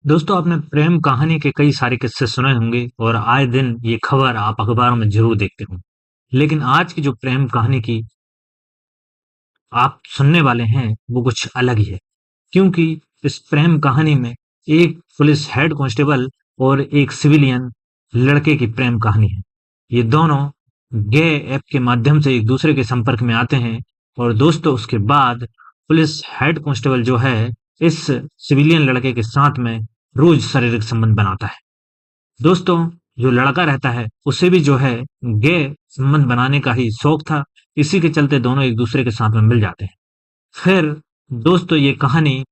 दोस्तों आपने प्रेम कहानी के कई सारे किस्से सुने होंगे और आए दिन ये खबर आप अखबारों में जरूर देखते हो। लेकिन आज की जो प्रेम कहानी की आप सुनने वाले हैं वो कुछ अलग ही है। क्योंकि इस प्रेम कहानी में एक पुलिस हेड कांस्टेबल और एक सिविलियन लड़के की प्रेम कहानी है। ये दोनों गे ऐप के माध्यम से एक दूसरे के संपर्क में आते हैं और दोस्तों उसके बाद पुलिस हेड कांस्टेबल जो है इस सिविलियन लड़के के साथ में रोज शारीरिक संबंध बनाता है। दोस्तों जो लड़का रहता है उसे भी जो है गे संबंध बनाने का ही शौक था। इसी के चलते दोनों एक दूसरे के साथ में मिल जाते हैं। फिर दोस्तों ये कहानी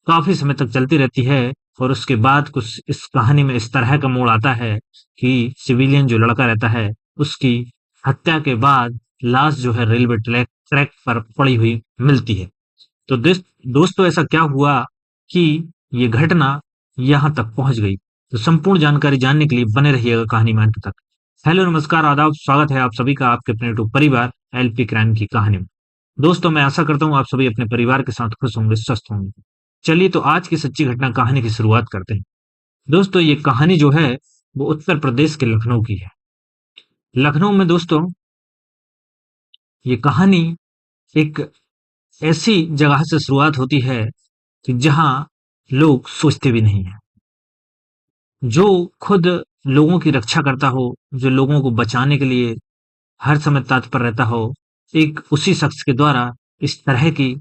काफी समय तक चलती रहती है और उसके बाद कुछ इस कहानी में इस तरह का मोड़ आता है कि सिविलियन जो लड़का रहता है उसकी हत्या के बाद लाश जो है रेलवे ट्रैक ट्रैक पर पड़ी हुई मिलती है। तो दोस्तों ऐसा क्या हुआ कि ये घटना यहाँ तक पहुंच गई। तो संपूर्ण जानकारी जानने के लिए बने रहिएगा कहानी में अंत तक। हेलो नमस्कार आदाब, स्वागत है आप सभी का आपके अपने यूट्यूब परिवार एलपी क्राइम की कहानी में। दोस्तों मैं आशा करता हूँ आप सभी अपने परिवार के साथ खुश होंगे, स्वस्थ होंगे। चलिए तो आज की सच्ची घटना कहानी की शुरुआत करते हैं। दोस्तों ये कहानी जो है वो उत्तर प्रदेश के लखनऊ की है। लखनऊ में दोस्तों ये कहानी एक ऐसी जगह से शुरुआत होती है कि जहाँ लोग सोचते भी नहीं है। जो खुद लोगों की रक्षा करता हो, जो लोगों को बचाने के लिए हर समय तत्पर रहता हो, एक उसी शख्स के द्वारा इस तरह की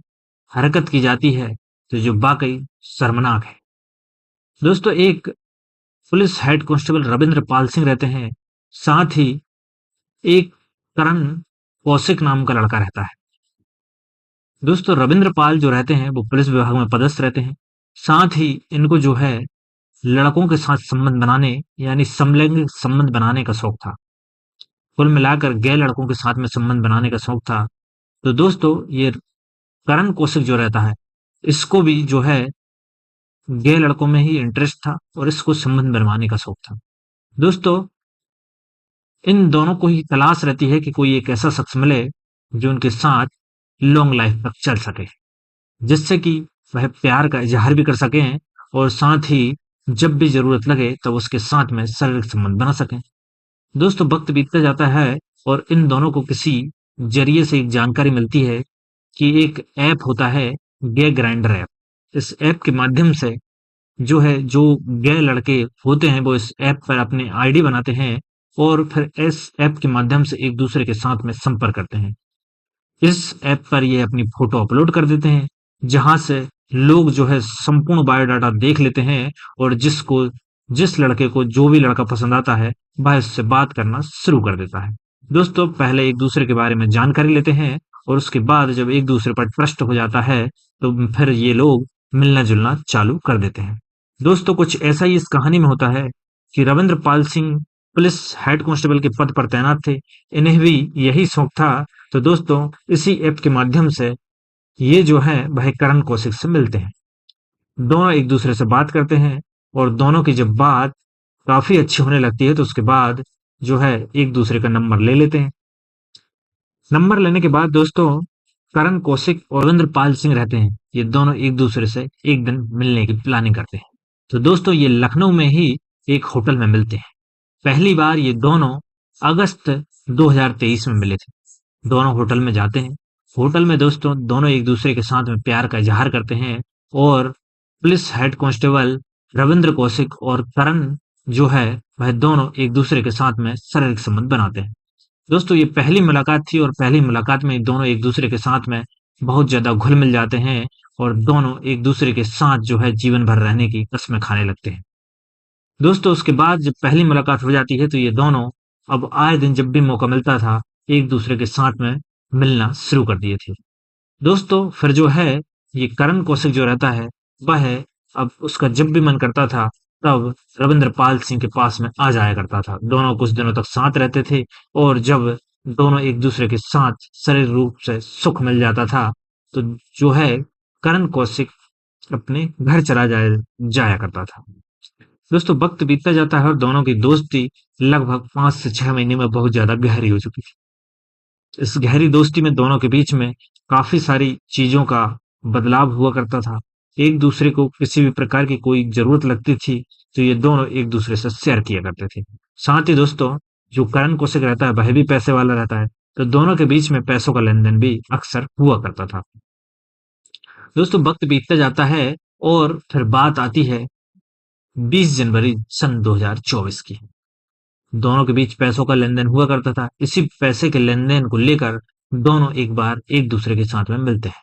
हरकत की जाती है, तो जो वाक़ई शर्मनाक है। दोस्तों एक police head constable Ravindra Pal Singh रहते हैं, साथ ही एक करण कौशिक नाम का लड़का रहता है। दोस्तों रविंद्र पाल जो रहते हैं वो पुलिस विभाग में पदस्थ रहते हैं। साथ ही इनको जो है लड़कों के साथ संबंध बनाने यानी समलैंगिक संबंध बनाने का शौक था। कुल मिलाकर गैर लड़कों के साथ में संबंध बनाने का शौक था। तो दोस्तों ये करण कौशिक जो रहता है इसको भी जो है गैर लड़कों में ही इंटरेस्ट था और इसको संबंध बनवाने का शौक था। दोस्तों इन दोनों को ही तलाश रहती है कि कोई एक ऐसा शख्स मिले जो उनके साथ लॉन्ग लाइफ तक चल सके, जिससे कि वह प्यार का इजहार भी कर सकें और साथ ही जब भी जरूरत लगे तब उसके साथ में शारीरिक संबंध बना सकें। दोस्तों वक्त बीतता जाता है और इन दोनों को किसी जरिए से एक जानकारी मिलती है कि एक ऐप होता है गे ग्राइंडर ऐप। इस ऐप के माध्यम से जो है जो गे लड़के होते हैं वो इस ऐप पर अपने आईडी बनाते हैं और फिर इस ऐप के माध्यम से एक दूसरे के साथ में संपर्क करते हैं। इस ऐप पर ये अपनी फोटो अपलोड कर देते हैं, जहां से लोग जो है संपूर्ण बायोडाटा देख लेते हैं और जिस लड़के को जो भी लड़का पसंद आता है वह उससे बात करना शुरू कर देता है। दोस्तों पहले एक दूसरे के बारे में जानकारी लेते हैं और उसके बाद जब एक दूसरे पर ट्रस्ट हो जाता है तो फिर ये लोग मिलना जुलना चालू कर देते हैं। दोस्तों कुछ ऐसा ही इस कहानी में होता है कि Ravindra Pal Singh police head constable के पद पर तैनात थे। इन्हें भी यही शौक था। तो दोस्तों इसी ऐप के माध्यम से ये जो है वह करण कौशिक से मिलते हैं। दोनों एक दूसरे से बात करते हैं और दोनों की जब बात काफी अच्छी होने लगती है तो उसके बाद जो है एक दूसरे का नंबर ले लेते हैं। नंबर लेने के बाद दोस्तों करण कौशिक और रविंद्र पाल सिंह रहते हैं, ये दोनों एक दूसरे से एक दिन मिलने की प्लानिंग करते हैं। तो दोस्तों ये लखनऊ में ही एक होटल में मिलते हैं। पहली बार ये दोनों अगस्त 2023 में मिले थे। दोनों होटल में जाते हैं। होटल में दोस्तों दोनों एक दूसरे के साथ में प्यार का इजहार करते हैं और police head constable Ravindra Kaushik और करण जो है वह दोनों एक दूसरे के साथ में शारीरिक संबंध बनाते हैं। दोस्तों ये पहली मुलाकात थी और पहली मुलाकात में दोनों एक दूसरे के साथ में बहुत ज्यादा घुल मिल जाते हैं और दोनों एक दूसरे के साथ जो है जीवन भर रहने की कस्में खाने लगते हैं। दोस्तों उसके बाद जब पहली मुलाकात हो जाती है तो ये दोनों अब आए दिन जब भी मौका मिलता था एक दूसरे के साथ में मिलना शुरू कर दिए थे। दोस्तों फिर जो है ये करण कौशिक जो रहता है वह अब उसका जब भी मन करता था तब रविंद्र पाल सिंह के पास में आ जाया करता था। दोनों कुछ दिनों तक साथ रहते थे और जब दोनों एक दूसरे के साथ शारीरिक रूप से सुख मिल जाता था तो जो है करण कौशिक अपने घर चला जाया करता था। दोस्तों वक्त बीतता जाता है और दोनों की दोस्ती लगभग 5 से 6 महीने में बहुत ज्यादा गहरी हो चुकी थी। इस गहरी दोस्ती में दोनों के बीच में काफी सारी चीजों का बदलाव हुआ करता था। एक दूसरे को किसी भी प्रकार की कोई जरूरत लगती थी तो ये दोनों एक दूसरे से शेयर किया करते थे। साथ ही दोस्तों, जो करण कौशिक रहता है वह भी पैसे वाला रहता है, तो दोनों के बीच में पैसों का लेन-देन भी अक्सर हुआ करता था। दोस्तों, वक्त बीतता जाता है और फिर बात आती है 20 जनवरी सन 2024 की। दोनों के बीच पैसों का लेन-देन हुआ करता था। इसी पैसे के लेन-देन को लेकर दोनों एक बार एक दूसरे के साथ में मिलते हैं।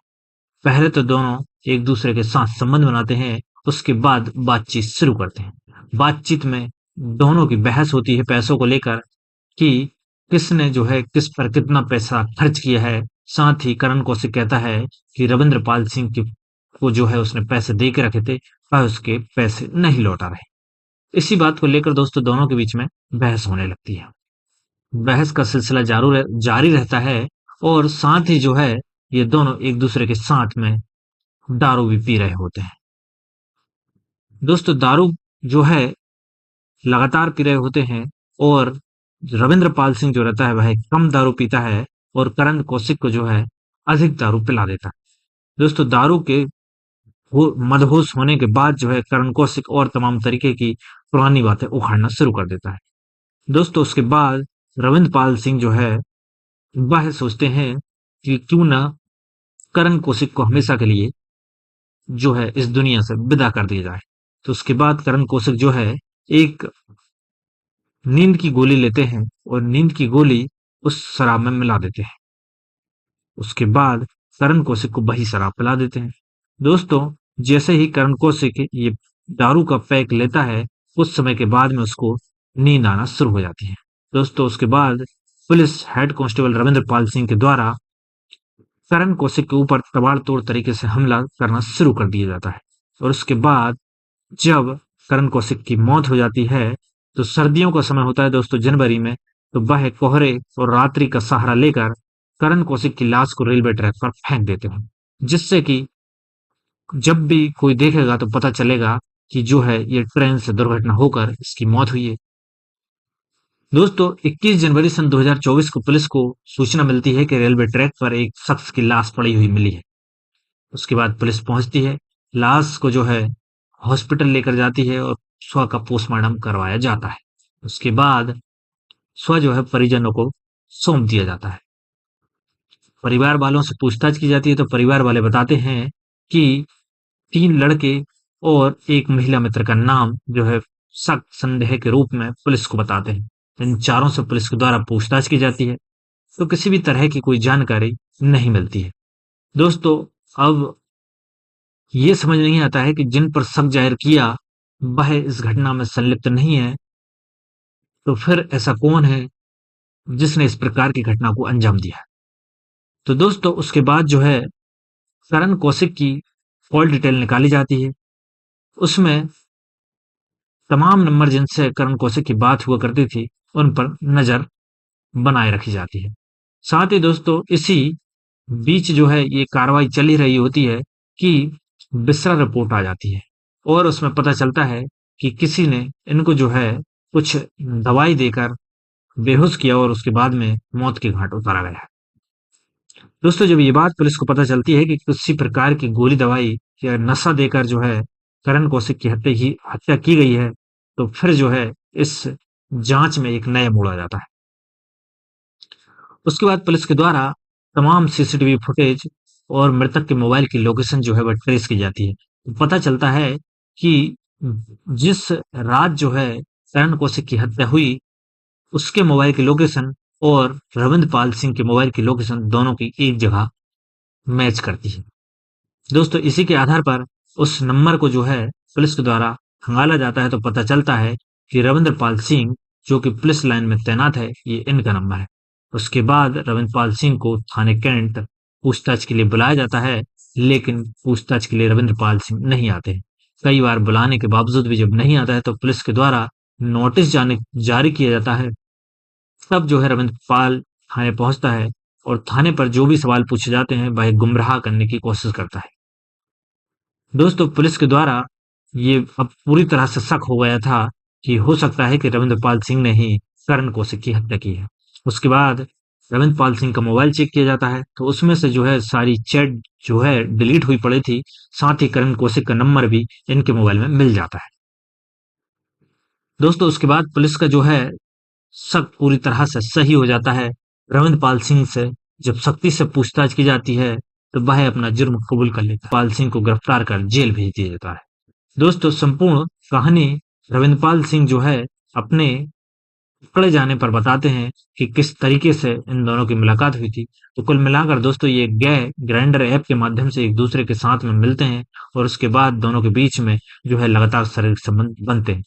पहले तो दोनों एक दूसरे के साथ संबंध बनाते हैं, उसके बाद बातचीत शुरू करते हैं। बातचीत में दोनों की बहस होती है पैसों को लेकर कि किसने जो है किस पर कितना पैसा खर्च किया है। साथ ही करण कौशिक कहता है कि रविंद्र पाल सिंह को जो है उसने पैसे दे के रखे थे, वह उसके पैसे नहीं लौटा रहे। इसी बात को लेकर दोस्तों दोनों के बीच में बहस होने लगती है। बहस का सिलसिला जारी रहता है और साथ ही जो है ये दोनों एक दूसरे के साथ में दारू भी पी रहे होते हैं। दोस्तों, दारू जो है लगातार पी रहे होते हैं और रविंद्र पाल सिंह जो रहता है वह कम दारू पीता है और करण कौशिक को जो है अधिक दारू पिला देता है। दोस्तों, दारू के मदहोश होने के बाद जो है करण कौशिक और तमाम तरीके की पुरानी बातें उखाड़ना शुरू कर देता है। दोस्तों, उसके बाद रविंद्र पाल सिंह जो है वह सोचते हैं कि क्यों ना करण कौशिक को हमेशा के लिए जो है इस दुनिया से विदा कर दिया जाए। तो उसके बाद करण कौशिक जो है एक नींद की गोली लेते हैं और नींद की गोली उस शराब में मिला देते हैं। उसके बाद करण कौशिक को वही शराब पिला देते हैं। दोस्तों, जैसे ही करण कौशिक ये दारू का पैक लेता है, कुछ समय के बाद में उसको नींद आना शुरू हो जाती है। दोस्तों, उसके बाद police head constable Ravindra Pal Singh के द्वारा करण कौशिक के ऊपर तबाड़तोड़ तरीके से हमला करना शुरू कर दिया जाता है और उसके बाद जब करण कौशिक की मौत हो जाती है, तो सर्दियों का समय होता है दोस्तों, जनवरी में, तो वह कोहरे और रात्रि का सहारा लेकर करण कौशिक की लाश को रेलवे ट्रैक पर फेंक देते हैं, जिससे कि जब भी कोई देखेगा तो पता चलेगा कि जो है ये ट्रेन से दुर्घटना होकर इसकी मौत हुई है। दोस्तों, 21 जनवरी सन 2024 को पुलिस को सूचना मिलती है कि रेलवे ट्रैक पर एक शख्स की लाश पड़ी हुई मिली है। उसके बाद पुलिस पहुंचती है, लाश को जो है हॉस्पिटल लेकर जाती है और स्व का पोस्टमार्टम करवाया जाता है। उसके बाद स्व जो है परिजनों को सौंप दिया जाता है। परिवार वालों से पूछताछ की जाती है तो परिवार वाले बताते हैं कि 3 लड़के और एक महिला मित्र का नाम जो है शक संदेह के रूप में पुलिस को बताते हैं। इन चारों से पुलिस के द्वारा पूछताछ की जाती है तो किसी भी तरह की कोई जानकारी नहीं मिलती है। दोस्तों, अब ये समझ नहीं आता है कि जिन पर शक जाहिर किया वह इस घटना में संलिप्त नहीं है, तो फिर ऐसा कौन है जिसने इस प्रकार की घटना को अंजाम दिया। तो दोस्तों, उसके बाद जो है करण कौशिक की कॉल डिटेल निकाली जाती है। उसमें तमाम नंबर जिनसे करण कौशिक की बात हुआ करती थी उन पर नजर बनाए रखी जाती है। साथ ही दोस्तों, इसी बीच जो है ये कार्रवाई चली रही होती है कि बिसरा रिपोर्ट आ जाती है और उसमें पता चलता है कि किसी ने इनको जो है कुछ दवाई देकर बेहोश किया और उसके बाद में मौत के घाट उतारा गया है। दोस्तों, जब ये बात पुलिस को पता चलती है कि किसी प्रकार की गोली दवाई या नशा देकर जो है करण कौशिक की हत्या की गई है, तो फिर जो है इस जांच में एक नया मोड़ आ जाता है। उसके बाद पुलिस के द्वारा तमाम सीसीटीवी फुटेज और मृतक के मोबाइल की लोकेशन जो है वह ट्रेस की जाती है। तो पता चलता है कि जिस रात जो है करण कौशिक की हत्या हुई, उसके मोबाइल की लोकेशन और रविंद्र पाल सिंह के मोबाइल की लोकेशन दोनों की एक जगह मैच करती है। दोस्तों, इसी के आधार पर उस नंबर को जो है पुलिस के द्वारा खंगाला जाता है तो पता चलता है कि रविंद्र पाल सिंह जो कि पुलिस लाइन में तैनात है, ये इनका नंबर है। उसके बाद रविंद्र पाल सिंह को थाने कैंट पूछताछ के लिए बुलाया जाता है, लेकिन पूछताछ के लिए रविंद्र पाल सिंह नहीं आते। कई बार बुलाने के बावजूद भी जब नहीं आता है तो पुलिस के द्वारा नोटिस जारी किया जाता है। तब जो है रविंद्र पाल थाने पहुंचता है और थाने पर जो भी सवाल पूछे जाते हैं वह गुमराह करने की कोशिश करता है। दोस्तों, पुलिस के द्वारा ये अब पूरी तरह से शक हो गया था कि हो सकता है कि रविंद्रपाल सिंह ने ही करण कौशिक की हत्या की है। उसके बाद रविंद्रपाल सिंह का मोबाइल चेक किया जाता है तो उसमें से जो है सारी चैट जो है डिलीट हुई पड़ी थी, साथ ही करण कौशिक का नंबर भी इनके मोबाइल में मिल जाता है। दोस्तों उसके बाद पुलिस का जो है शक पूरी तरह से सही हो जाता है। रविंद्रपाल सिंह से जब सख्ती से पूछताछ की जाती है, तो वह अपना जुर्म कबूल कर लेता है। पाल सिंह को गिरफ्तार कर जेल भेज दिया जाता है। दोस्तों संपूर्ण कहानी रविंद्रपाल सिंह जो है अपने पकड़े जाने पर बताते हैं कि किस तरीके से इन दोनों की मुलाकात हुई थी। तो कुल मिलाकर दोस्तों ये ग्राइंडर ऐप के माध्यम से एक दूसरे के साथ में मिलते हैं और उसके बाद दोनों के बीच में जो है लगातार शारीरिक संबंध बनते हैं।